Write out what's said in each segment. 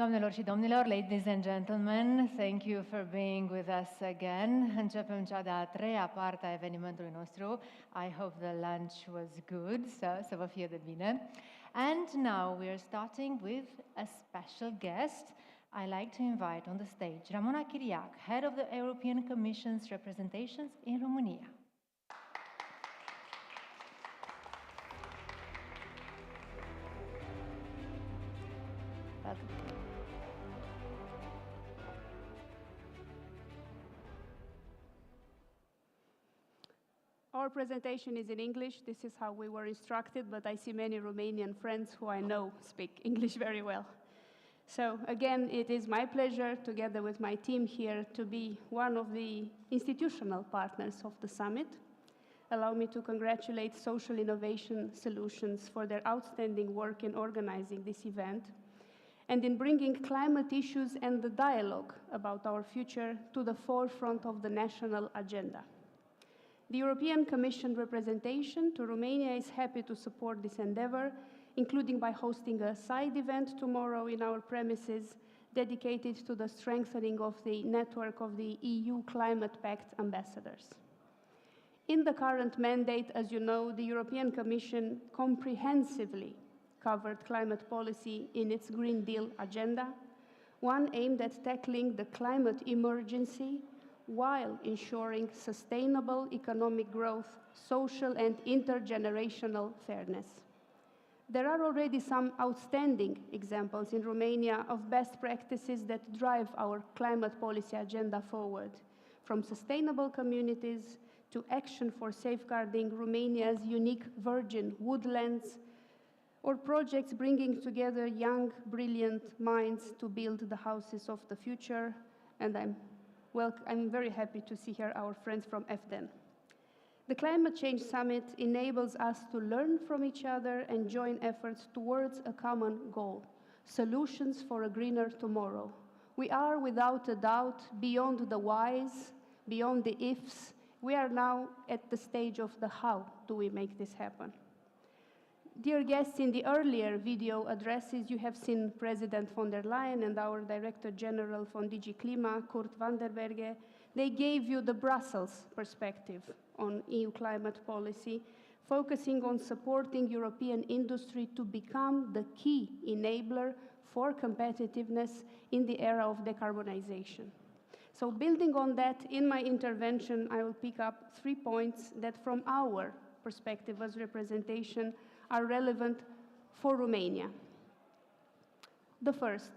Doamnelor și domnilor, ladies and gentlemen, thank you for being with us again. Începem cea de-a treia parte a evenimentului nostru. I hope the lunch was good, să vă fie de bine. And now we are starting with a special guest. I like to invite on the stage Ramonei Chiriac, head of the European Commission's representations in Romania. Our presentation is in English. This is how we were instructed, but I see many Romanian friends who I know speak English very well. So again, it is my pleasure, together with my team here, to be one of the institutional partners of the summit. Allow me to congratulate Social Innovation Solutions for their outstanding work in organizing this event and in bringing climate issues and the dialogue about our future to the forefront of the national agenda. The European Commission representation to Romania is happy to support this endeavor, including by hosting a side event tomorrow in our premises dedicated to the strengthening of the network of the EU Climate Pact ambassadors. In the current mandate, as you know, the European Commission comprehensively covered climate policy in its Green Deal agenda, one aimed at tackling the climate emergency while ensuring sustainable economic growth, social and intergenerational fairness. There are already some outstanding examples in Romania of best practices that drive our climate policy agenda forward, from sustainable communities to action for safeguarding Romania's unique virgin woodlands, or projects bringing together young, brilliant minds to build the houses of the future, and I'm very happy to see here our friends from FDN. The Climate Change Summit enables us to learn from each other and join efforts towards a common goal, solutions for a greener tomorrow. We are, without a doubt, beyond the whys, beyond the ifs. We are now at the stage of the how do we make this happen. Dear guests, in the earlier video addresses, you have seen President von der Leyen and our Director General von DG Klima, Kurt van der Berge. They gave you the Brussels perspective on EU climate policy, focusing on supporting European industry to become the key enabler for competitiveness in the era of decarbonization. So building on that, in my intervention, I will pick up 3 points that from our perspective as representation are relevant for Romania. The first,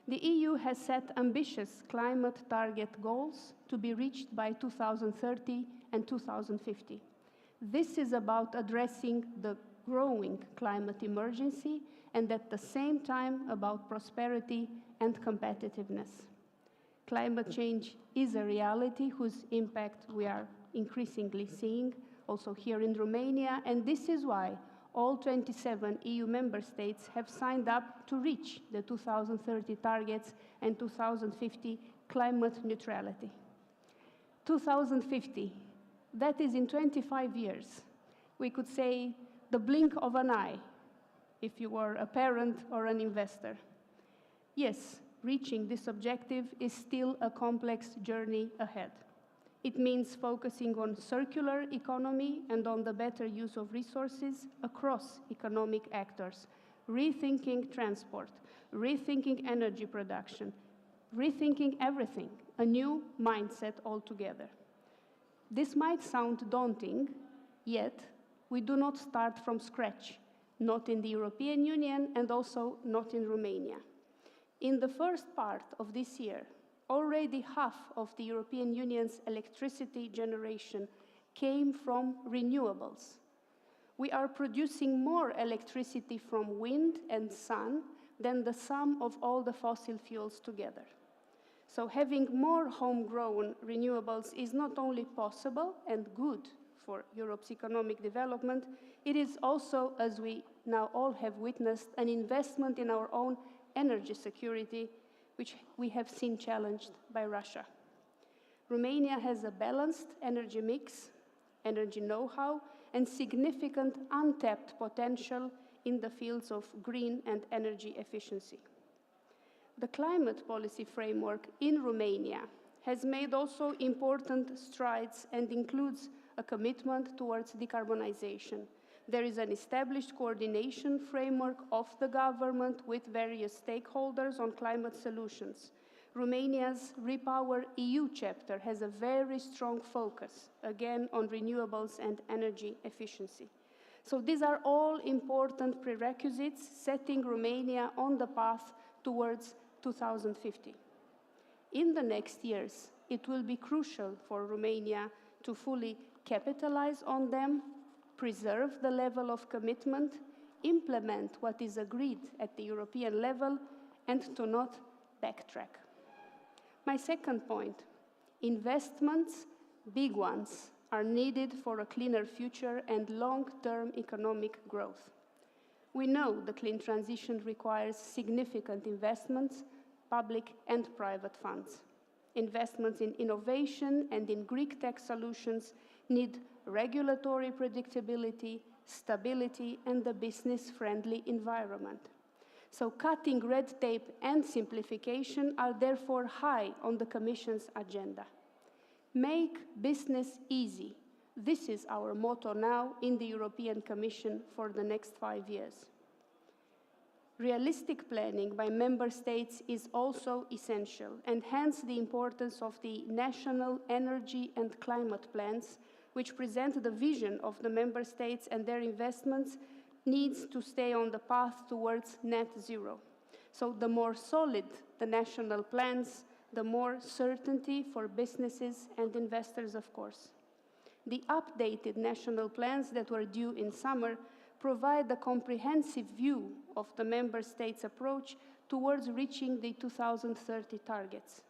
the EU has set ambitious climate target goals to be reached by 2030 and 2050. This is about addressing the growing climate emergency and at the same time about prosperity and competitiveness. Climate change is a reality whose impact we are increasingly seeing also here in Romania, and this is why all 27 EU member states have signed up to reach the 2030 targets and 2050 climate neutrality. 2050, that is in 25 years. We could say the blink of an eye if you were a parent or an investor. Yes, reaching this objective is still a complex journey ahead. It means focusing on circular economy and on the better use of resources across economic actors, rethinking transport, rethinking energy production, rethinking everything, a new mindset altogether. This might sound daunting, yet we do not start from scratch, not in the European Union and also not in Romania. In the first part of this year, already half of the European Union's electricity generation came from renewables. We are producing more electricity from wind and sun than the sum of all the fossil fuels together. So having more homegrown renewables is not only possible and good for Europe's economic development, it is also, as we now all have witnessed, an investment in our own energy security, which we have seen challenged by Russia. Romania has a balanced energy mix, energy know-how, and significant untapped potential in the fields of green and energy efficiency. The climate policy framework in Romania has made also important strides and includes a commitment towards decarbonization. There is an established coordination framework of the government with various stakeholders on climate solutions. Romania's Repower EU chapter has a very strong focus, again, on renewables and energy efficiency. So these are all important prerequisites setting Romania on the path towards 2050. In the next years, it will be crucial for Romania to fully capitalize on them, preserve the level of commitment, implement what is agreed at the European level, and to not backtrack. My second point, investments, big ones, are needed for a cleaner future and long-term economic growth. We know the clean transition requires significant investments, public and private funds. Investments in innovation and in Greek tech solutions need regulatory predictability, stability, and a business-friendly environment. So cutting red tape and simplification are therefore high on the Commission's agenda. Make business easy. This is our motto now in the European Commission for the next 5 years. Realistic planning by member states is also essential, and hence the importance of the national energy and climate plans, which present the vision of the member states and their investments needs to stay on the path towards net zero. So the more solid the national plans, the more certainty for businesses and investors, of course. The updated national plans that were due in summer provide a comprehensive view of the member states' approach towards reaching the 2030 targets.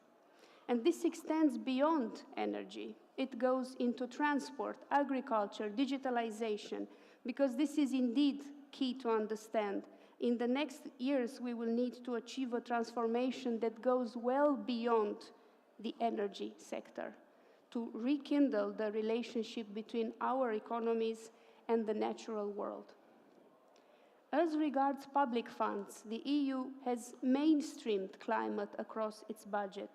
And this extends beyond energy. It goes into transport, agriculture, digitalization, because this is indeed key to understand. In the next years, we will need to achieve a transformation that goes well beyond the energy sector, to rekindle the relationship between our economies and the natural world. As regards public funds, the EU has mainstreamed climate across its budget.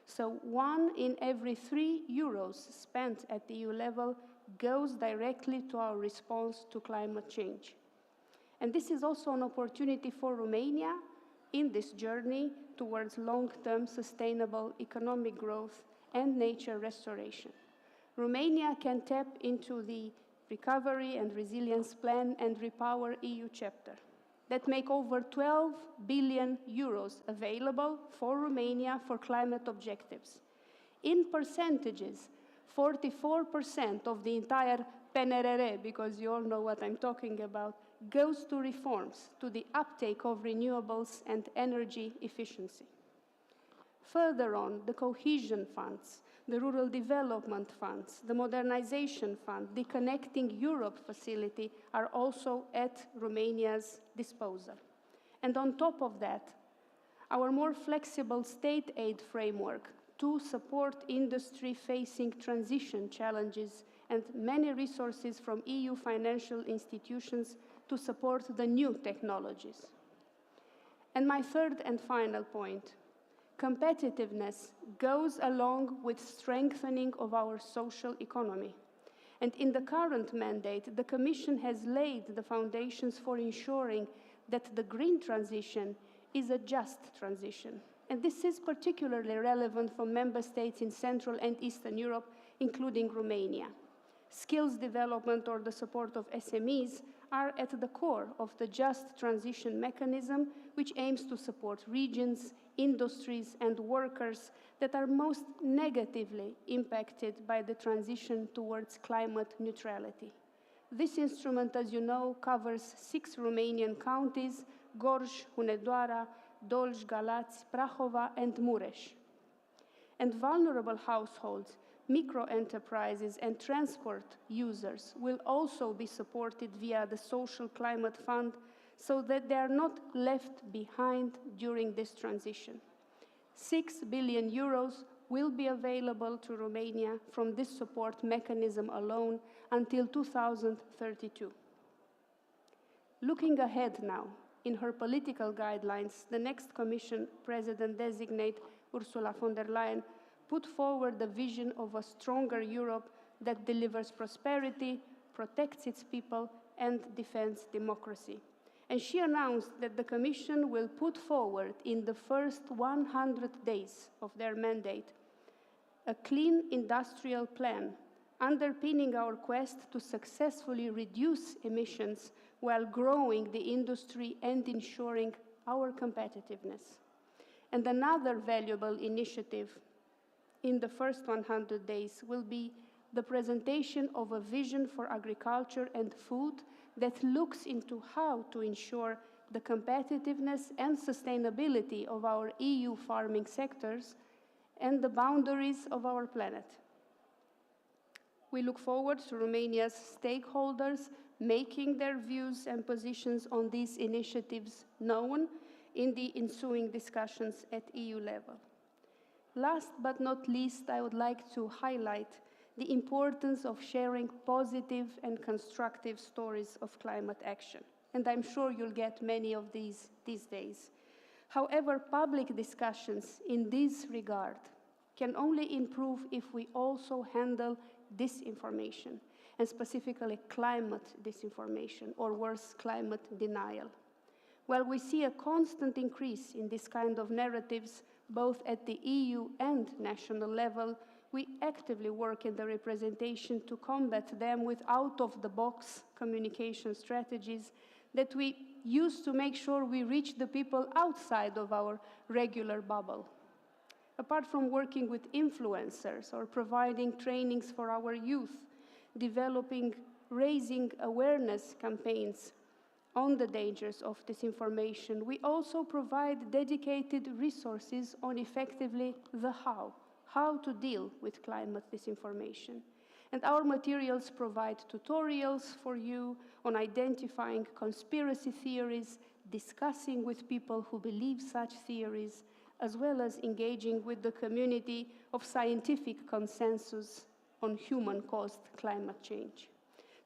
So 1 in every 3 euros spent at the EU level goes directly to our response to climate change. And this is also an opportunity for Romania in this journey towards long-term sustainable economic growth and nature restoration. Romania can tap into the Recovery and Resilience Plan and Repower EU chapter that make over 12 billion euros available for Romania for climate objectives. In percentages, 44% of the entire PNRR, because you all know what I'm talking about, goes to reforms, to the uptake of renewables and energy efficiency. Further on, the cohesion funds, the rural development funds, the modernization fund, the Connecting Europe facility are also at Romania's disposal. And on top of that, our more flexible state aid framework to support industry facing transition challenges and many resources from EU financial institutions to support the new technologies. And my third and final point, competitiveness goes along with strengthening of our social economy. And in the current mandate, the Commission has laid the foundations for ensuring that the green transition is a just transition. And this is particularly relevant for member states in Central and Eastern Europe, including Romania. Skills development or the support of SMEs are at the core of the just transition mechanism, which aims to support regions, industries, and workers that are most negatively impacted by the transition towards climate neutrality. This instrument, as you know, covers 6 Romanian counties: Gorj, Hunedoara, Dolj, Galați, Prahova, and Mureș. And vulnerable households, micro-enterprises, and transport users will also be supported via the Social Climate Fund so that they are not left behind during this transition. 6 billion euros will be available to Romania from this support mechanism alone until 2032. Looking ahead now, in her political guidelines, the next Commission President-designate, Ursula von der Leyen, put forward the vision of a stronger Europe that delivers prosperity, protects its people, and defends democracy. And she announced that the Commission will put forward in the first 100 days of their mandate a clean industrial plan underpinning our quest to successfully reduce emissions while growing the industry and ensuring our competitiveness. And another valuable initiative in the first 100 days will be the presentation of a vision for agriculture and food that looks into how to ensure the competitiveness and sustainability of our EU farming sectors and the boundaries of our planet. We look forward to Romania's stakeholders making their views and positions on these initiatives known in the ensuing discussions at EU level. Last but not least, I would like to highlight the importance of sharing positive and constructive stories of climate action. And I'm sure you'll get many of these days. However, public discussions in this regard can only improve if we also handle disinformation, and specifically climate disinformation, or worse, climate denial. While we see a constant increase in this kind of narratives, both at the EU and national level, we actively work in the representation to combat them with out-of-the-box communication strategies that we use to make sure we reach the people outside of our regular bubble. Apart from working with influencers or providing trainings for our youth, raising awareness campaigns on the dangers of disinformation, we also provide dedicated resources on effectively the how to deal with climate disinformation. And our materials provide tutorials for you on identifying conspiracy theories, discussing with people who believe such theories, as well as engaging with the community of scientific consensus on human-caused climate change.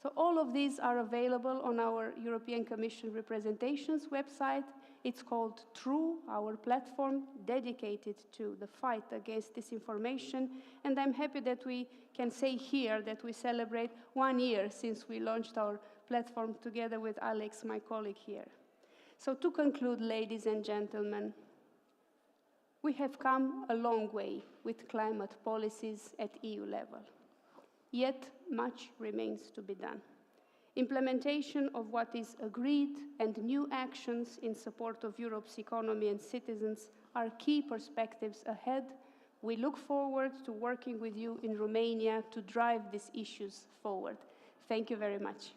So all of these are available on our European Commission Representations website. It's called True, our platform dedicated to the fight against disinformation. And I'm happy that we can say here that we celebrate 1 year since we launched our platform together with Alex, my colleague here. So to conclude, ladies and gentlemen, we have come a long way with climate policies at EU level. Yet much remains to be done. Implementation of what is agreed and new actions in support of Europe's economy and citizens are key perspectives ahead. We look forward to working with you in Romania to drive these issues forward. Thank you very much.